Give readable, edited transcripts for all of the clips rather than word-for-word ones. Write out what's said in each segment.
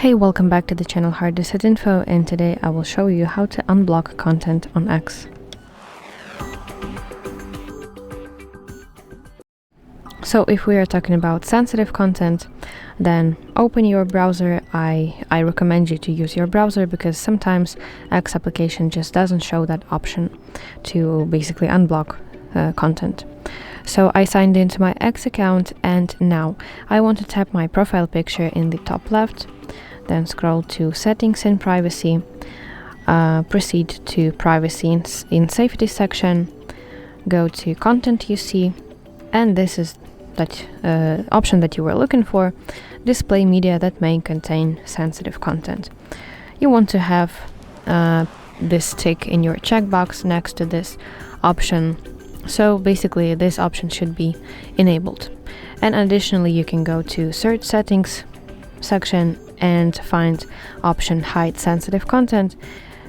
Hey, welcome back to the channel HardReset.Info, and today I will show you how to unblock content on X. So if we are talking about sensitive content, then open your browser. I recommend you to use your browser because sometimes X application just doesn't show that option to basically unblock content. So I signed into my X account, and now I want to tap my profile picture in the top left, then scroll to Settings and Privacy, proceed to Privacy in Safety section, go to Content you see, and this is that option that you were looking for, display media that may contain sensitive content. You want to have this tick in your checkbox next to this option. So basically this option should be enabled. And additionally, you can go to Search Settings section and find option Hide Sensitive Content,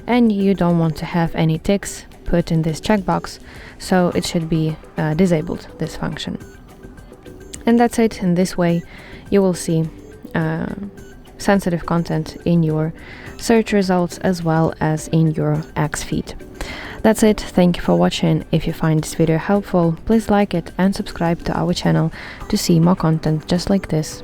and you don't want to have any ticks put in this checkbox, so it should be disabled, this function. And that's it. In this way you will see sensitive content in your search results as well as in your X feed. That's it. Thank you for watching. If you find this video helpful, please like it and subscribe to our channel to see more content just like this.